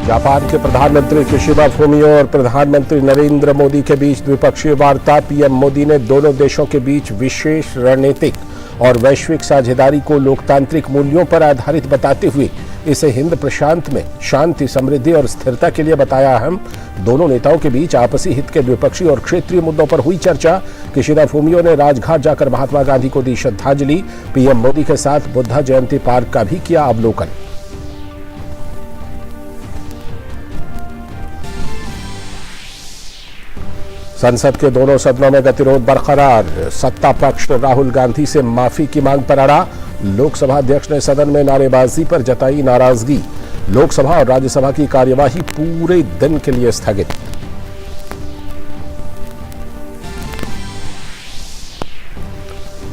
Japan के प्रधानमंत्री Kishida Fumio और प्रधानमंत्री नरेंद्र मोदी के बीच द्विपक्षीय वार्ता। पीएम मोदी ने दोनों देशों के बीच विशेष रणनीतिक और वैश्विक साझेदारी को लोकतांत्रिक मूल्यों पर आधारित बताते हुए इसे हिंद प्रशांत में शांति, समृद्धि और स्थिरता के लिए बताया अहम। दोनों नेताओं के बीच आपसी हित के द्विपक्षीय और क्षेत्रीय मुद्दों पर हुई चर्चा। किशिदा फुमियो ने राजघाट जाकर महात्मा गांधी को दी श्रद्धांजलि। पीएम मोदी के साथ बुद्ध जयंती पार्क का भी किया अवलोकन। संसद के दोनों सदनों में गतिरोध बरकरार। सत्ता पक्ष राहुल गांधी से माफी की मांग पर अड़ा। लोकसभा अध्यक्ष ने सदन में नारेबाजी पर जताई नाराजगी। लोकसभा और राज्यसभा की कार्यवाही पूरे दिन के लिए स्थगित।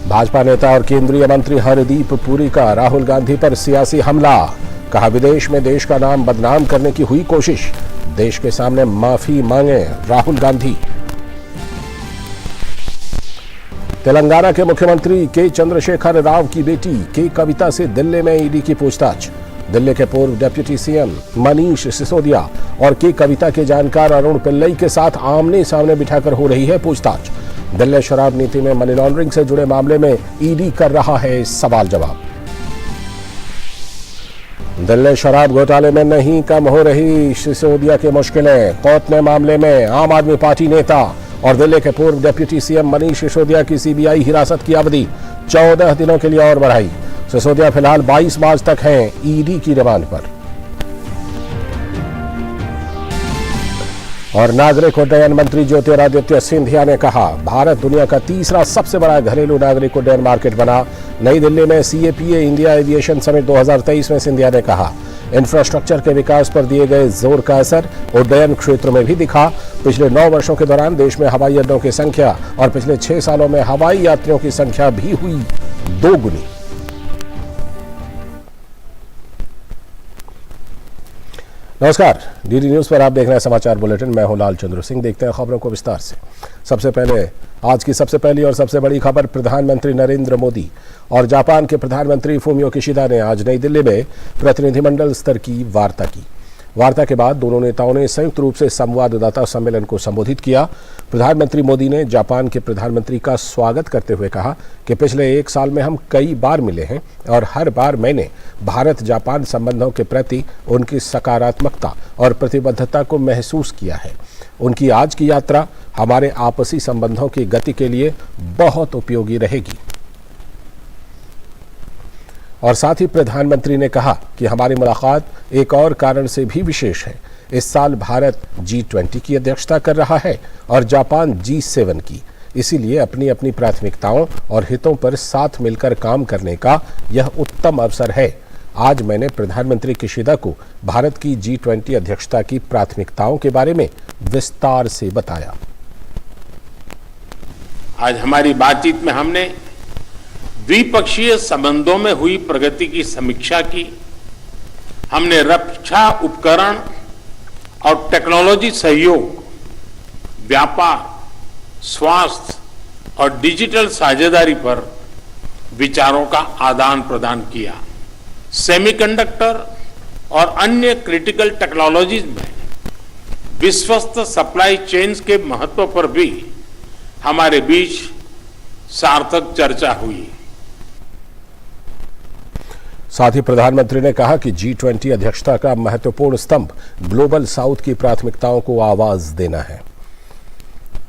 भाजपा नेता और केंद्रीय मंत्री हरदीप पुरी का राहुल गांधी पर सियासी हमला। कहा, विदेश में देश का नाम बदनाम करने की हुई कोशिश। देश के सामने माफी मांगे राहुल गांधी। तेलंगाना के मुख्यमंत्री के चंद्रशेखर राव की बेटी के कविता से दिल्ली में ईडी की पूछताछ। दिल्ली के पूर्व डिप्टी सीएम मनीष सिसोदिया और के कविता के जानकार अरुण पिल्लई के साथ आमने सामने बिठाकर हो रही है पूछताछ। दिल्ली शराब नीति में मनी लॉन्ड्रिंग से जुड़े मामले में ईडी कर रहा है सवाल जवाब। दिल्ली शराब घोटाले में नहीं कम हो रही सिसोदिया की मुश्किलें। कोर्ट ने मामले में आम आदमी पार्टी नेता और दिल्ली के पूर्व डिप्टी सीएम मनीष सिसोदिया की सीबीआई हिरासत की अवधि 14 दिनों के लिए और बढ़ाई। सिसोदिया फिलहाल 22 मार्च तक हैं ईडी की रिमांड पर। और नागरिक उड्डयन मंत्री ज्योतिरादित्य सिंधिया ने कहा, भारत दुनिया का तीसरा सबसे बड़ा घरेलू नागरिक उड्डयन मार्केट बना। नई दिल्ली में सीएपीए इंडिया एविएशन समिट 2023 में सिंधिया ने कहा, इंफ्रास्ट्रक्चर के विकास पर दिए गए जोर का असर उड्डयन क्षेत्र में भी दिखा। पिछले 9 वर्षों के दौरान देश में हवाई अड्डों की संख्या और पिछले 6 सालों में हवाई यात्रियों की संख्या भी हुई 2 गुनी। नमस्कार, डीडी न्यूज पर आप देख रहे हैं समाचार बुलेटिन। मैं हूं लाल चंद्र सिंह। देखते हैं खबरों को विस्तार से। सबसे पहले आज की सबसे पहली और सबसे बड़ी खबर। प्रधानमंत्री नरेंद्र मोदी और जापान के प्रधानमंत्री फुमियो किशिदा ने आज नई दिल्ली में प्रतिनिधिमंडल स्तर की वार्ता की। वार्ता के बाद दोनों नेताओं ने संयुक्त रूप से संवाददाता सम्मेलन को संबोधित किया। प्रधानमंत्री मोदी ने जापान के प्रधानमंत्री का स्वागत करते हुए कहा कि पिछले 1 साल में हम कई बार मिले हैं और हर बार मैंने भारत जापान संबंधों के प्रति उनकी सकारात्मकता और प्रतिबद्धता को महसूस किया है। उनकी आज की यात्रा हमारे आपसी संबंधों की गति के लिए बहुत उपयोगी रहेगी। और साथ ही प्रधानमंत्री ने कहा कि हमारी मुलाकात एक और कारण से भी विशेष है। इस साल भारत G20 की अध्यक्षता कर रहा है और जापान G7 की। इसीलिए अपनी अपनी प्राथमिकताओं और हितों पर साथ मिलकर काम करने का यह उत्तम अवसर है। आज मैंने प्रधानमंत्री किशिदा को भारत की G20 अध्यक्षता की प्राथमिकताओं के बारे में विस्तार से बताया। आज हमारी बातचीत में हमने द्विपक्षीय संबंधों में हुई प्रगति की समीक्षा की। हमने रक्षा उपकरण और टेक्नोलॉजी सहयोग, व्यापार, स्वास्थ्य और डिजिटल साझेदारी पर विचारों का आदान प्रदान किया। सेमीकंडक्टर और अन्य क्रिटिकल टेक्नोलॉजीज में विश्वस्त सप्लाई चेन्स के महत्व पर भी हमारे बीच सार्थक चर्चा हुई। साथ ही प्रधानमंत्री ने कहा कि G20 अध्यक्षता का महत्वपूर्ण स्तंभ ग्लोबल साउथ की प्राथमिकताओं को आवाज देना है।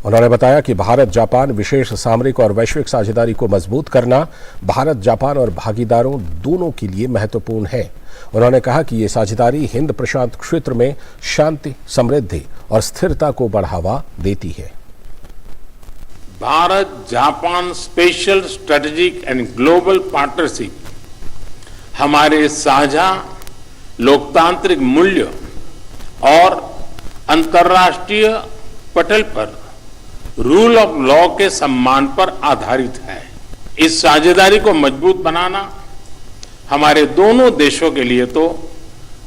उन्होंने बताया कि भारत जापान विशेष सामरिक और वैश्विक साझेदारी को मजबूत करना भारत जापान और भागीदारों दोनों के लिए महत्वपूर्ण है। उन्होंने कहा कि ये साझेदारी हिंद प्रशांत क्षेत्र में शांति, समृद्धि और स्थिरता को बढ़ावा देती है। Bharat Japan special strategic and global partnership हमारे साझा लोकतांत्रिक मूल्य और अंतर्राष्ट्रीय पटल पर रूल ऑफ लॉ के सम्मान पर आधारित है। इस साझेदारी को मजबूत बनाना हमारे दोनों देशों के लिए तो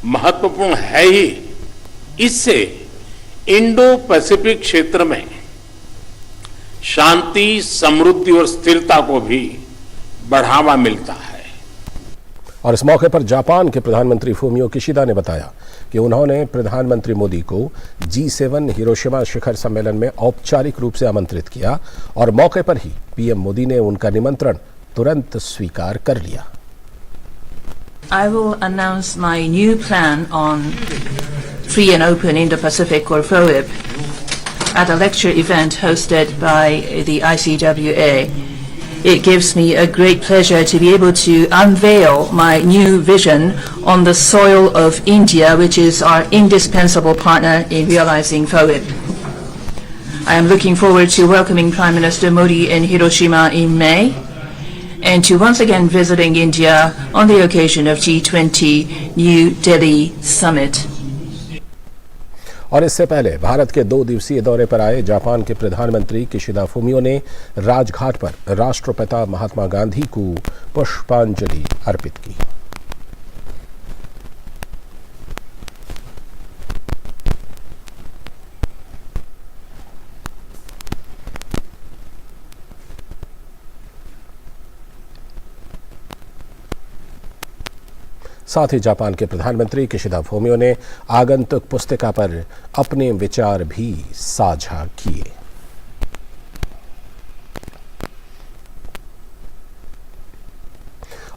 महत्वपूर्ण है ही। इससे इंडो पैसिफिक क्षेत्र में शांति, समृद्धि और स्थिरता को भी बढ़ावा मिलता है। और इस मौके पर जापान के प्रधानमंत्री फूमियो किशिदा ने बताया कि उन्होंने प्रधानमंत्री मोदी को G7 हिरोशिमा शिखर सम्मेलन में औपचारिक रूप से आमंत्रित किया और मौके पर ही पीएम मोदी ने उनका निमंत्रण तुरंत स्वीकार कर लिया। I will announce my new plan on free and open Indo-Pacific or FOIP at a lecture event hosted by the ICWA. It gives me a great pleasure to be able to unveil my new vision on the soil of India, which is our indispensable partner in realizing FOIP. I am looking forward to welcoming Prime Minister Modi in Hiroshima in May, and to once again visiting India on the occasion of G20 New Delhi Summit. और इससे पहले भारत के 2 दिवसीय दौरे पर आए Japan के प्रधानमंत्री किशिदा फूमियो ने राजघाट पर राष्ट्रपिता महात्मा गांधी को पुष्पांजलि अर्पित की। साथ ही जापान के प्रधानमंत्री किशिदा फूमियो ने आगंतुक पुस्तिका पर अपने विचार भी साझा किए।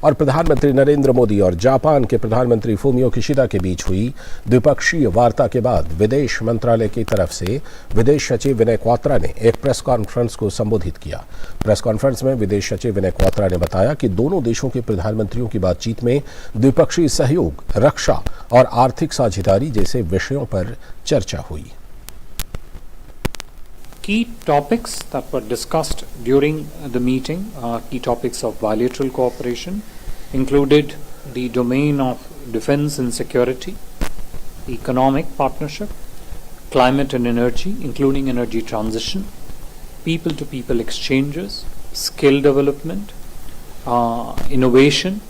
और प्रधानमंत्री नरेंद्र मोदी और जापान के प्रधानमंत्री फूमियो किशिदा के बीच हुई द्विपक्षीय वार्ता के बाद विदेश मंत्रालय की तरफ से विदेश सचिव विनय क्वात्रा ने एक प्रेस कॉन्फ्रेंस को संबोधित किया। प्रेस कॉन्फ्रेंस में विदेश सचिव विनय क्वात्रा ने बताया कि दोनों देशों के प्रधानमंत्रियों की बातचीत में द्विपक्षीय सहयोग, रक्षा और आर्थिक साझेदारी जैसे विषयों पर चर्चा हुई। Key topics that were discussed during the meeting, key topics of bilateral cooperation, included the domain of defense and security, economic partnership, climate and energy, including energy transition, people-to-people exchanges, skill development, innovation.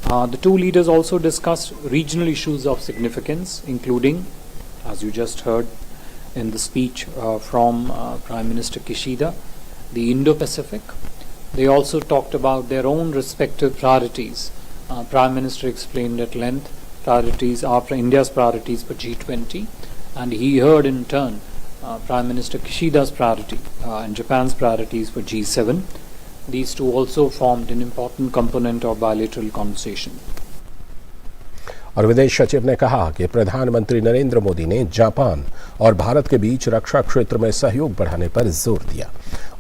The two leaders also discussed regional issues of significance, including, as you just heard, in the speech from Prime Minister Kishida, the Indo-Pacific. They also talked about their own respective priorities. Prime Minister explained at length India's priorities for G20, and he heard in turn Prime Minister Kishida's priority and Japan's priorities for G7. These two also formed an important component of bilateral conversation. और विदेश सचिव ने कहा कि प्रधानमंत्री नरेंद्र मोदी ने Japan और भारत के बीच रक्षा क्षेत्र में सहयोग बढ़ाने पर जोर दिया।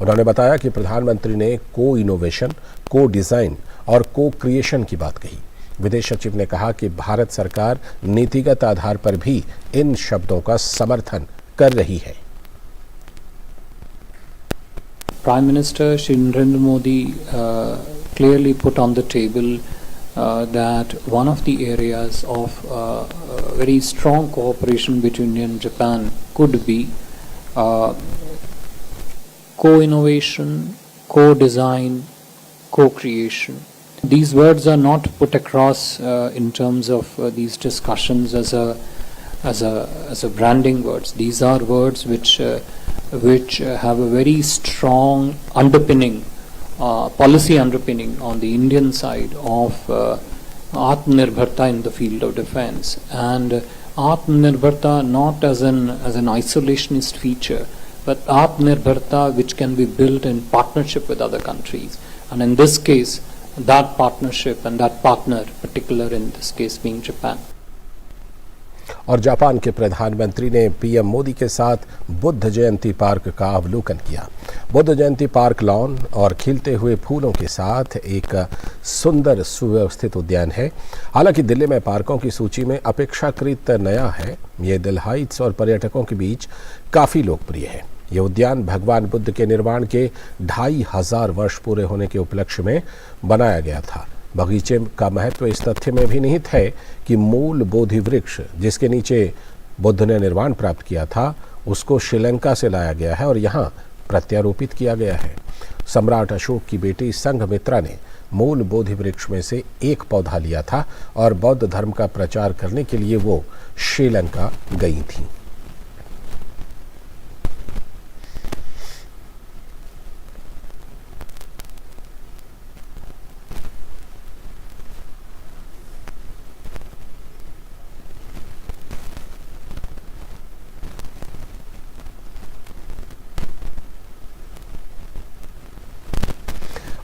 उन्होंने बताया कि प्रधानमंत्री ने को इनोवेशन, को डिजाइन और को क्रिएशन की बात कही। विदेश सचिव ने कहा कि भारत सरकार नीतिगत आधार पर भी इन शब्दों का समर्थन कर रही है। Prime Minister Shri Narendra Modi clearly put on the table that one of the areas of very strong cooperation between India and Japan could be co-innovation, co-design, co-creation. These words are not put across in terms of these discussions as a branding words. These are words which have a very strong underpinning, policy underpinning on the Indian side of Atmanirbharta in the field of defense, and Atmanirbharta not as an isolationist feature, but Atmanirbharta which can be built in partnership with other countries, and in this case that partnership and that partner, particular in this case being Japan. और Japan के प्रधानमंत्री ने PM Modi के साथ Buddha Jayanti park का अवलोकन किया। Buddha Jayanti park lawn और खिलते हुए फूलों के साथ एक सुंदर सुव्यवस्थित उद्यान है। हालांकि दिल्ली में पार्कों की सूची में अपेक्षाकृत नया है। ये दिल हाइट्स और पर्यटकों के बीच काफ़ी लोकप्रिय है। ये उद्यान भगवान बुद्ध के निर्वाण के 2500 वर्ष पूरे होने के उपलक्ष्य में बनाया गया था। बगीचे का महत्व इस तथ्य में भी निहित है कि मूल बोधि वृक्ष जिसके नीचे बुद्ध ने निर्वाण प्राप्त किया था उसको श्रीलंका से लाया गया है और यहाँ प्रत्यारोपित किया गया है। सम्राट अशोक की बेटी संघमित्रा ने मूल बोधि वृक्ष में से एक पौधा लिया था और बौद्ध धर्म का प्रचार करने के लिए वो श्रीलंका गई थी।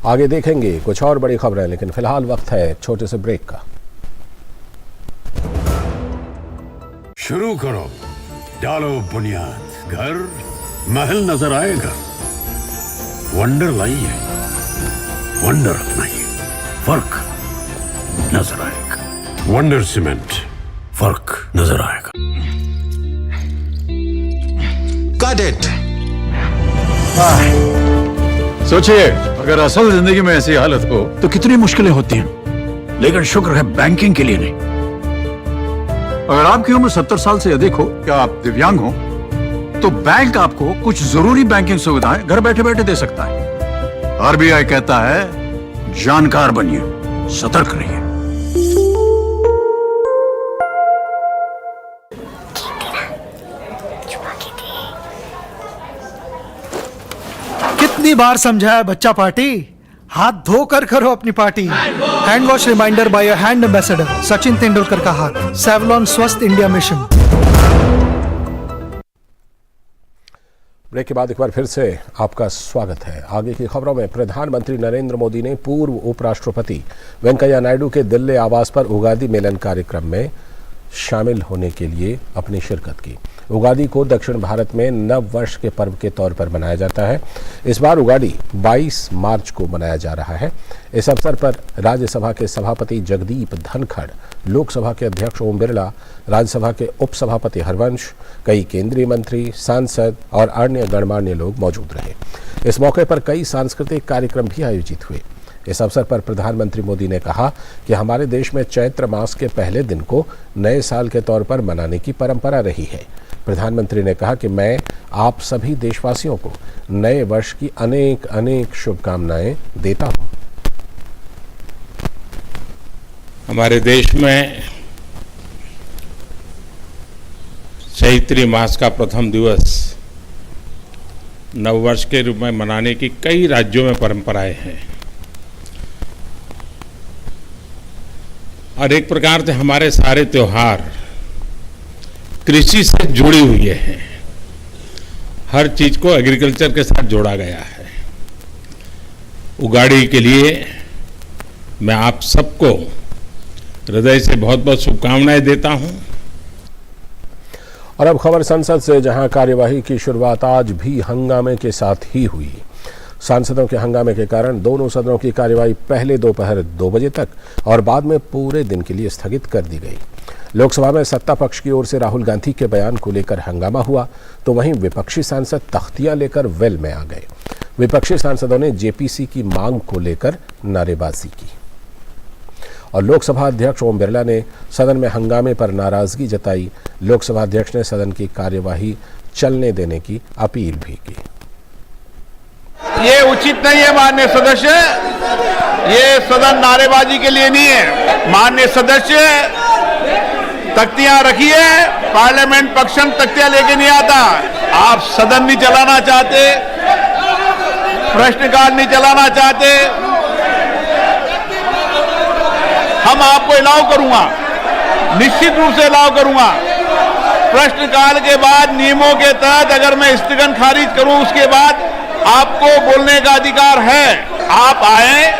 आगे देखेंगे कुछ और बड़ी खबरें, लेकिन फिलहाल वक्त है छोटे से ब्रेक का। शुरू करो, डालो बुनियाद, घर महल नजर आएगा। वंडर लाइए, वंडर अपनाइए, फर्क नजर आएगा। वंडर सीमेंट, फर्क नजर आएगा। Got it. सोचिए, अगर असल जिंदगी में ऐसी हालत हो तो कितनी मुश्किलें होती हैं, लेकिन शुक्र है बैंकिंग के लिए नहीं। अगर आपकी उम्र 70 साल से अधिक हो या आप दिव्यांग हो तो बैंक आपको कुछ जरूरी बैंकिंग सुविधाएं घर बैठे बैठे दे सकता है। आरबीआई कहता है, जानकार बनिए, सतर्क रहिए। कितनी बार समझाया बच्चा पार्टी, हाथ धोकर करो अपनी party. Hand wash reminder by your hand ambassador Sachin Tendulkar का हाथ। सेवलॉन स्वस्थ इंडिया मिशन। ब्रेक के बाद एक बार फिर से आपका स्वागत है। आगे की खबरों में प्रधानमंत्री नरेंद्र मोदी ने पूर्व उपराष्ट्रपति वेंकैया नायडू के दिल्ली आवास पर उगादी मिलन कार्यक्रम में शामिल होने के लिए अपनी शिरकत की। उगादी को दक्षिण भारत में नव वर्ष के पर्व के तौर पर मनाया जाता है। इस बार उगादी 22 मार्च को मनाया जा रहा है। इस अवसर पर राज्यसभा के सभापति जगदीप धनखड़, लोकसभा के अध्यक्ष ओम बिरला, राज्यसभा के उपसभापति हरवंश, कई केंद्रीय मंत्री, सांसद और अन्य गणमान्य लोग मौजूद रहे। इस मौके पर कई सांस्कृतिक कार्यक्रम भी आयोजित हुए। इस अवसर पर प्रधानमंत्री मोदी ने कहा कि हमारे देश में चैत्र मास के पहले दिन को नए साल के तौर पर मनाने की परंपरा रही है। प्रधानमंत्री ने कहा कि मैं आप सभी देशवासियों को नए वर्ष की अनेक अनेक शुभकामनाएं देता हूं। हमारे देश में चैत्री मास का प्रथम दिवस नववर्ष के रूप में मनाने की कई राज्यों में परंपराएं हैं और एक प्रकार से हमारे सारे त्योहार कृषि से जुड़ी हुई हैं। हर चीज को एग्रीकल्चर के साथ जोड़ा गया है। उगाड़ी के लिए मैं आप सबको हृदय से बहुत बहुत शुभकामनाएं देता हूं। और अब खबर संसद से, जहां कार्यवाही की शुरुआत आज भी हंगामे के साथ ही हुई। सांसदों के हंगामे के कारण दोनों सदनों की कार्यवाही पहले दोपहर 2 बजे तक और बाद में पूरे दिन के लिए स्थगित कर दी गई। लोकसभा में सत्ता पक्ष की ओर से राहुल गांधी के बयान को लेकर हंगामा हुआ, तो वहीं विपक्षी सांसद तख्तियां लेकर वेल में आ गए। विपक्षी सांसदों ने जेपीसी की मांग को लेकर नारेबाजी की और लोकसभा अध्यक्ष ओम बिरला ने सदन में हंगामे पर नाराजगी जताई। लोकसभा अध्यक्ष ने सदन की कार्यवाही चलने देने की अपील भी की। ये उचित नहीं है माननीय सदस्य, ये सदन नारेबाजी के लिए नहीं है। माननीय सदस्य, तख्तियां रखिए, पार्लियामेंट पक्ष तख्तियां लेके नहीं आता। आप सदन नहीं चलाना चाहते, प्रश्नकाल नहीं चलाना चाहते, हम आपको अलाउ करूंगा, निश्चित रूप से अलाउ करूंगा। प्रश्नकाल के बाद नियमों के तहत अगर मैं स्थगन खारिज करूं, उसके बाद आपको बोलने का अधिकार है। आप आए,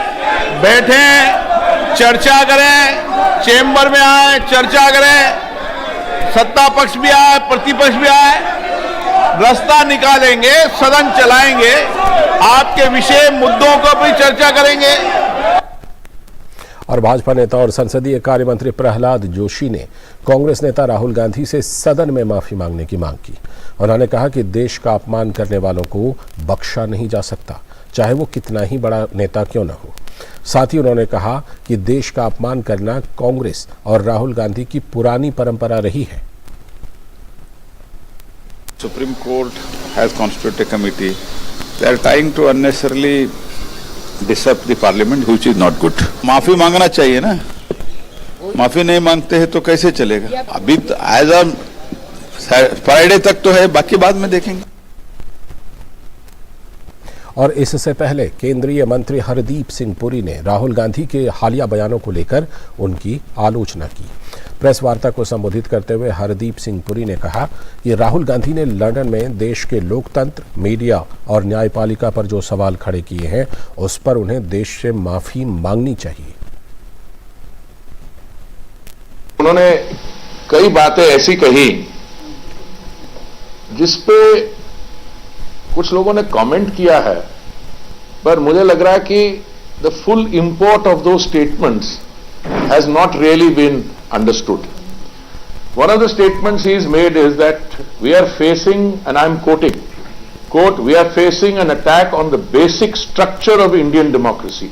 बैठें, चर्चा करें, चेंबर में आए, चर्चा करें, सत्ता पक्ष भी आए, प्रतिपक्ष भी आए, रास्ता निकालेंगे, सदन चलाएंगे, आपके विषय मुद्दों को भी चर्चा करेंगे। और भाजपा नेता और संसदीय कार्य मंत्री प्रहलाद जोशी ने कांग्रेस नेता राहुल गांधी से सदन में माफी मांगने की मांग की। उन्होंने कहा कि देश का अपमान करने वालों को बख्शा नहीं जा सकता, चाहे वो कितना ही बड़ा नेता क्यों न हो। साथ ही उन्होंने कहा कि देश का अपमान करना कांग्रेस और राहुल गांधी की पुरानी परंपरा रही है। Supreme Court has constituted a committee. They are trying to unnecessarily disrupt the parliament, which is not good. माफी मांगना चाहिए ना, माफी नहीं मांगते हैं तो कैसे चलेगा। अभी एज ऑन फ्राइडे तक तो है, बाकी बाद में देखेंगे। और इससे पहले केंद्रीय मंत्री हरदीप सिंह पुरी ने राहुल गांधी के हालिया बयानों को लेकर उनकी आलोचना की। प्रेस वार्ता को संबोधित करते हुए हरदीप सिंह पुरी ने कहा कि राहुल गांधी ने लंदन में देश के लोकतंत्र, मीडिया और न्यायपालिका पर जो सवाल खड़े किए हैं उस पर उन्हें देश से माफी मांगनी चाहिए। उन्होंने कई बातें ऐसी कही जिसपे कुछ लोगों ने कमेंट किया है, पर मुझे लग रहा है कि द फुल इंपोर्ट ऑफ दो statements has not really been understood. One of the statements he is made is that we are facing, and I am quoting, quote, we are facing an attack on the basic structure of Indian democracy.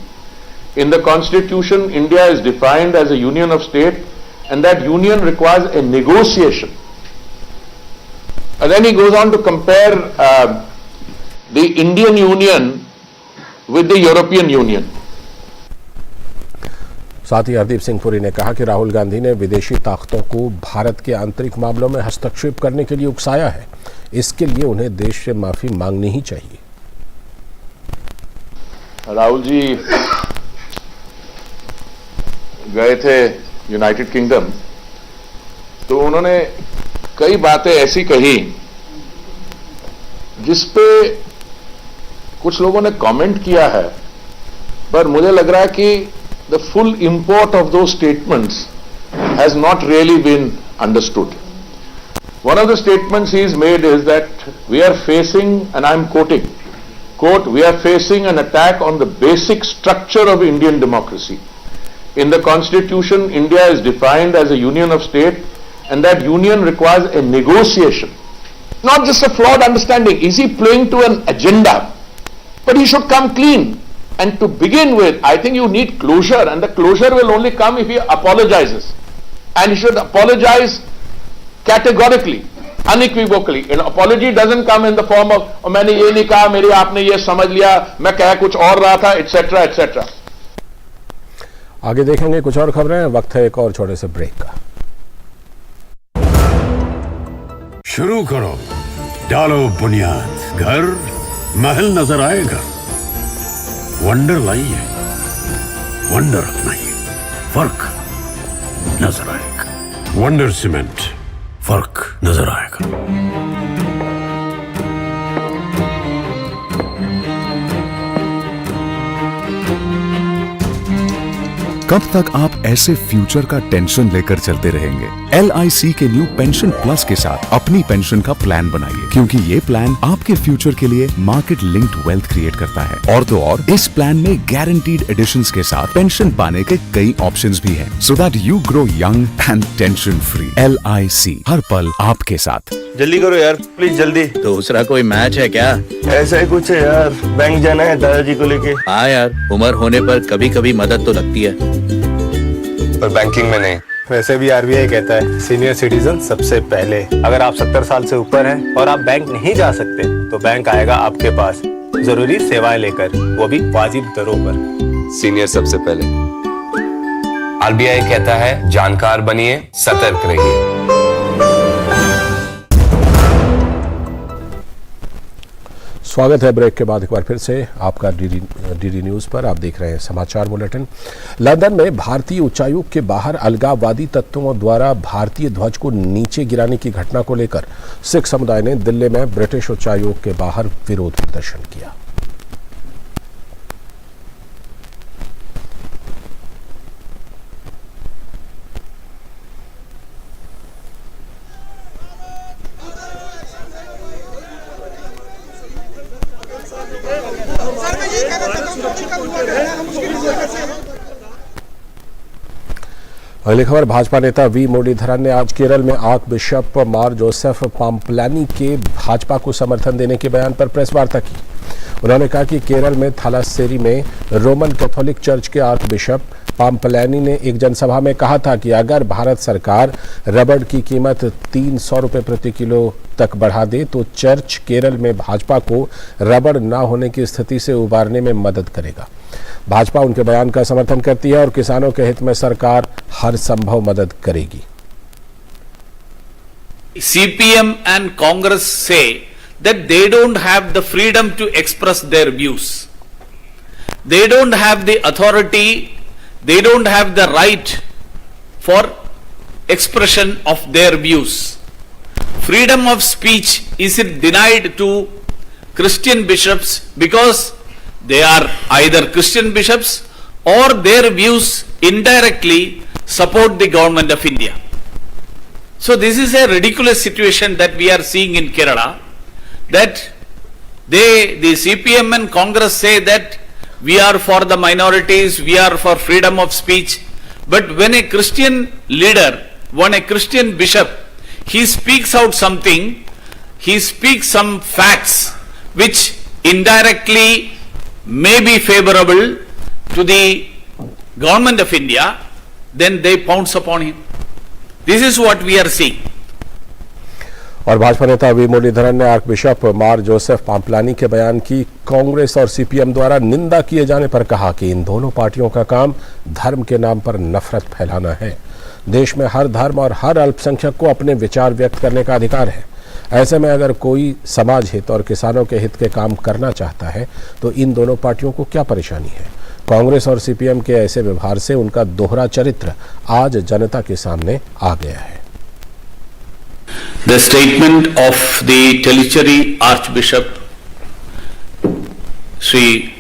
In the Constitution, India is defined as a union of states, and that union requires a negotiation. And then he goes on to compare the Indian Union with the European Union. साथ ही हरदीप सिंह पुरी ने कहा कि राहुल गांधी ने विदेशी ताकतों को भारत के आंतरिक मामलों में हस्तक्षेप करने के लिए उकसाया है। इसके लिए उन्हें देश से माफी मांगनी ही चाहिए। राहुल जी गए थे यूनाइटेड किंगडम, तो उन्होंने कई बातें ऐसी कही जिसपे कुछ लोगों ने कमेंट किया है, पर मुझे लग रहा है कि द फुल इंपोर्ट ऑफ दो statements has not really been understood. One of the statements he has made is that we are facing, and I am quoting, quote, we are facing an attack on the basic structure of Indian democracy. In the Constitution, India is defined as a union of states, and that union requires a negotiation. Not just a flawed understanding. Is he playing to an agenda? But he should come clean. And to begin with, I think you need closure, and the closure will only come if he apologizes. And he should apologize categorically, unequivocally. An apology doesn't come in the form of मैंने ये नहीं कहा, मेरी आपने ये समझ लिया, मैं कह कुछ और रहा था, etc. etc. आगे देखेंगे कुछ और खबरें। वक्त है एक और छोटे से ब्रेक का। शुरू करो, डालो बुनियाद, घर महल नजर आएगा। वंडर लाइए, वंडर अपनाइए, फर्क नजर आएगा। वंडर सीमेंट, फर्क नजर आएगा। कब तक आप ऐसे फ्यूचर का टेंशन लेकर चलते रहेंगे? LIC के न्यू पेंशन प्लस के साथ अपनी पेंशन का प्लान बनाइए, क्योंकि ये प्लान आपके फ्यूचर के लिए मार्केट लिंक्ड वेल्थ क्रिएट करता है। और तो और इस प्लान में गारंटीड एडिशंस के साथ पेंशन पाने के कई ऑप्शंस भी हैं, so that you grow young and tension free. LIC, हर पल आपके साथ। जल्दी करो यार, प्लीज जल्दी। दूसरा कोई मैच है क्या? ऐसा ही कुछ है यार, बैंक जाना है दादाजी को लेके। हाँ यार, उम्र होने पर कभी कभी मदद तो लगती है, पर बैंकिंग में नहीं। वैसे भी RBI कहता है सीनियर सिटीजन सबसे पहले। अगर आप 70 साल से ऊपर हैं और आप बैंक नहीं जा सकते, तो बैंक आएगा आपके पास जरूरी सेवाएं लेकर, वो भी वाजिब दरों पर। सीनियर सबसे पहले। RBI कहता है जानकार बनिए, सतर्क रहिए। स्वागत है ब्रेक के बाद एक बार फिर से आपका डीडी न्यूज पर। आप देख रहे हैं समाचार बुलेटिन। लंदन में भारतीय उच्चायोग के बाहर अलगाववादी तत्वों द्वारा भारतीय ध्वज को नीचे गिराने की घटना को लेकर सिख समुदाय ने दिल्ली में ब्रिटिश उच्चायोग के बाहर विरोध प्रदर्शन किया। अगली खबर, भाजपा नेता वी मुरलीधरन ने आज केरल में आर्क बिशप मार जोसेफ पाम्पलानी के भाजपा को समर्थन देने के बयान पर प्रेस वार्ता की। उन्होंने कहा कि केरल में थालास्सेरी में रोमन कैथोलिक चर्च के आर्क बिशप पाम्पलानी ने एक जनसभा में कहा था कि अगर भारत सरकार रबड़ की कीमत 300 रुपये प्रति किलो तक बढ़ा दे तो चर्च केरल में भाजपा को रबड़ न होने की स्थिति से उबारने में मदद करेगा। भाजपा उनके बयान का समर्थन करती है और किसानों के हित में सरकार हर संभव मदद करेगी। CPM and Congress say that they don't have the freedom to express their views. They don't have the authority, they don't have the right for expression of their views. Freedom of speech is denied to Christian bishops because they are either Christian bishops or their views indirectly support the government of India. So this is a ridiculous situation that we are seeing in Kerala, that the CPM and Congress say that we are for the minorities, we are for freedom of speech. But when a Christian leader, when a Christian bishop, he speaks out something, he speaks some facts which indirectly may be favorable to the government of India, then they pounce upon him. This is what we are seeing. और भाजपा नेता we Muraleedharan ने arc bishop मार Joseph पाम्पलानी के बयान की कांग्रेस और CPM द्वारा निंदा किए जाने पर कहा कि इन दोनों पार्टियों का काम धर्म के नाम पर नफरत फैलाना है। देश में हर धर्म और हर अल्पसंख्यक को अपने विचार व्यक्त करने का अधिकार है। ऐसे में अगर कोई समाज हित और किसानों के हित के काम करना चाहता है तो इन दोनों पार्टियों को क्या परेशानी है। कांग्रेस और सीपीएम के ऐसे व्यवहार से उनका दोहरा चरित्र आज जनता के सामने आ गया है। The statement of the Tellicherry Archbishop Sri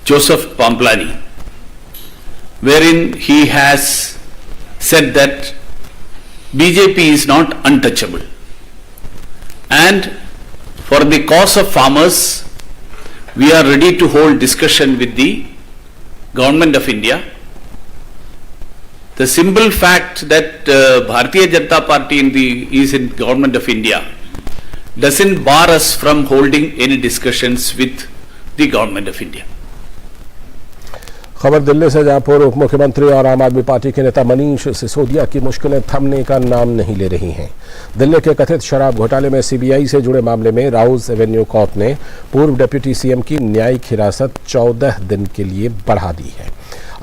Joseph Pamplani, wherein he has said that BJP is not untouchable, and for the cause of farmers we are ready to hold discussion with the government of India. The simple fact that Bharatiya Janata Party is in government of India doesn't bar us from holding any discussions with the government of India. खबर दिल्ली से, जहां पूर्व उप मुख्यमंत्री और आम आदमी party के नेता मनीष सिसोदिया की मुश्किलें थमने का नाम नहीं ले रही हैं। दिल्ली के कथित शराब घोटाले में सीबीआई से जुड़े मामले में राउज एवेन्यू कोर्ट ने पूर्व डिप्टी सीएम की न्यायिक हिरासत 14 दिन के लिए बढ़ा दी है।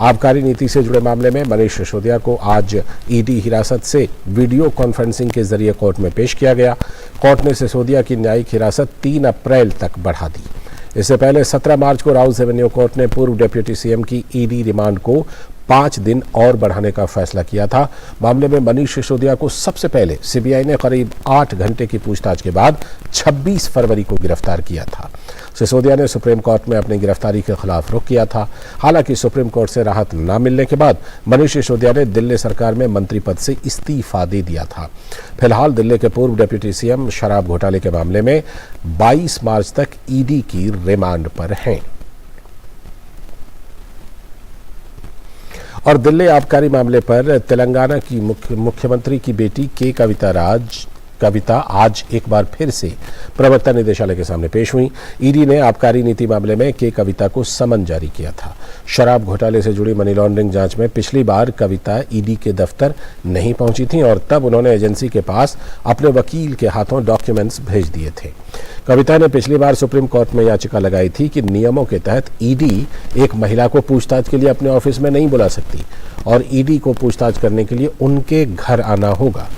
आबकारी नीति से जुड़े मामले में मनीष सिसोदिया को आज ईडी हिरासत से वीडियो कॉन्फ्रेंसिंग के जरिए कोर्ट में पेश किया गया। कोर्ट ने सिसोदिया की न्यायिक हिरासत 3 अप्रैल तक बढ़ा दी। इससे पहले 17 मार्च को राउज एवेन्यू कोर्ट ने पूर्व डिप्टी सीएम की ईडी रिमांड को 5 दिन और बढ़ाने का फैसला किया था। मामले में मनीष सिसोदिया को सबसे पहले सीबीआई ने करीब 8 घंटे की पूछताछ के बाद 26 फरवरी को गिरफ्तार किया था। सिसोदिया ने सुप्रीम कोर्ट में अपनी गिरफ्तारी के खिलाफ रुख किया था। हालांकि सुप्रीम कोर्ट से राहत न मिलने के बाद मनीष सिसोदिया ने दिल्ली सरकार में मंत्री पद से इस्तीफा दे दिया था। फिलहाल दिल्ली के पूर्व डिप्टी सीएम शराब घोटाले के मामले में 22 मार्च तक ईडी की रिमांड पर हैं। और दिल्ली आबकारी मामले पर तेलंगाना की मुख्यमंत्री की बेटी के कविता आज एक बार फिर से प्रवर्तन निदेशालय के सामने पेश हुई। ईडी ने आबकारी नीति मामले में के कविता को समन जारी किया था। शराब घोटाले से जुड़ी मनी लॉन्ड्रिंग जांच में पिछली बार कविता ईडी के दफ्तर नहीं पहुंची थी और तब उन्होंने एजेंसी के पास अपने वकील के हाथों डॉक्यूमेंट्स भेज दिए थे। कविता ने पिछली बार सुप्रीम कोर्ट में याचिका लगाई थी कि नियमों के तहत ईडी एक महिला को पूछताछ के लिए अपने ऑफिस में नहीं बुला सकती और ईडी को पूछताछ करने के लिए उनके घर आना होगा।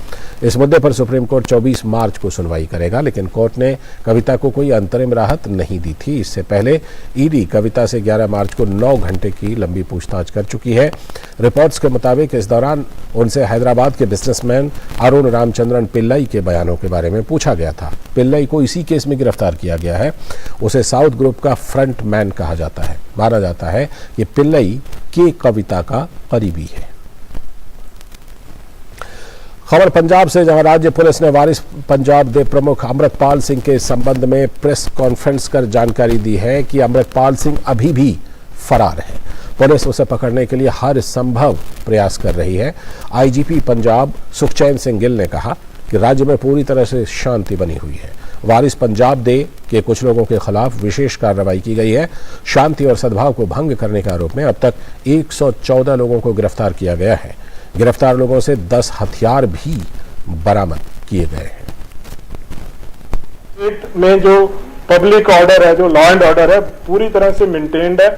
इस मुद्दे पर सुप्रीम कोर्ट 24 मार्च को सुनवाई करेगा, लेकिन कोर्ट ने कविता को कोई अंतरिम राहत नहीं दी थी। इससे पहले ईडी कविता से 11 मार्च को 9 घंटे की लंबी पूछताछ कर चुकी है। रिपोर्ट्स के मुताबिक इस दौरान उनसे हैदराबाद के बिजनेसमैन अरुण रामचंद्रन पिल्लई के बयानों के बारे में पूछा गया था। पिल्लई को इसी केस में गिरफ्तार किया गया है। उसे साउथ ग्रुप का फ्रंट मैन कहा जाता है। माना जाता है कि पिल्लई के कविता का करीबी है। खबर पंजाब से, जहां राज्य पुलिस ने वारिस पंजाब दे प्रमुख अमृतपाल सिंह के संबंध में प्रेस कॉन्फ्रेंस कर जानकारी दी है कि अमृतपाल सिंह अभी भी फरार है। पुलिस उसे पकड़ने के लिए हर संभव प्रयास कर रही है। आईजीपी पंजाब सुखचैन सिंह गिल ने कहा कि राज्य में पूरी तरह से शांति बनी हुई है। वारिस पंजाब दे के कुछ लोगों के खिलाफ विशेष कार्रवाई की गई है। शांति और सद्भाव को भंग करने के आरोप में अब तक 114 लोगों को गिरफ्तार किया गया है। गिरफ्तार लोगों से 10 हथियार भी बरामद किए गए हैं। स्टेट में जो पब्लिक ऑर्डर है, जो लॉ एंड ऑर्डर है, पूरी तरह से मेंटेन्ड है।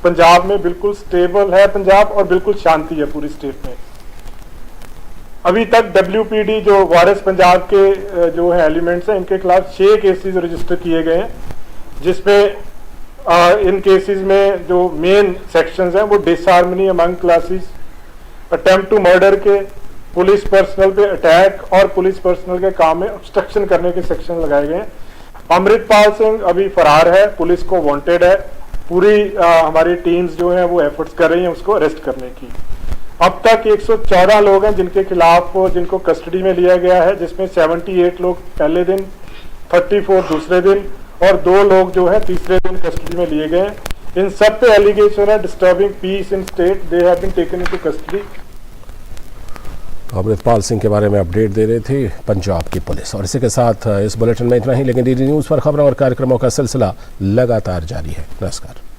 पंजाब में बिल्कुल स्टेबल है पंजाब और बिल्कुल शांति है पूरी स्टेट में। अभी तक WPD जो वारिस पंजाब के जो है एलिमेंट्स हैं, इनके खिलाफ 6 केसेस रजिस्टर किए गए हैं, जिसमें इन केसेस में जो मेन सेक्शंस हैं वो disharmony among classes, attempt to murder के, पुलिस पर्सनल पे अटैक और पुलिस पर्सनल के काम में ऑब्स्ट्रक्शन करने के सेक्शन लगाए गए हैं। अमृतपाल सिंह अभी फरार है, पुलिस को वांटेड है। पूरी हमारी टीम्स जो हैं वो एफर्ट्स कर रही हैं उसको अरेस्ट करने की। अब तक 114 लोग हैं जिनके खिलाफ जिनको कस्टडी में लिया गया है, जिसमें 78 लोग पहले दिन, 34 दूसरे दिन और 2 लोग जो है तीसरे दिन कस्टडी में लिए गए हैं। इन सब पे एलिगेशन है disturbing peace in state, they have been taken into custody. Amritpal Singh के बारे में अपडेट दे रहे थे पंजाब की पुलिस। और इसी के साथ इस बुलेटिन में इतना ही, लेकिन डीडी न्यूज़ पर खबरों और कार्यक्रमों का सिलसिला लगातार जारी है। नमस्कार।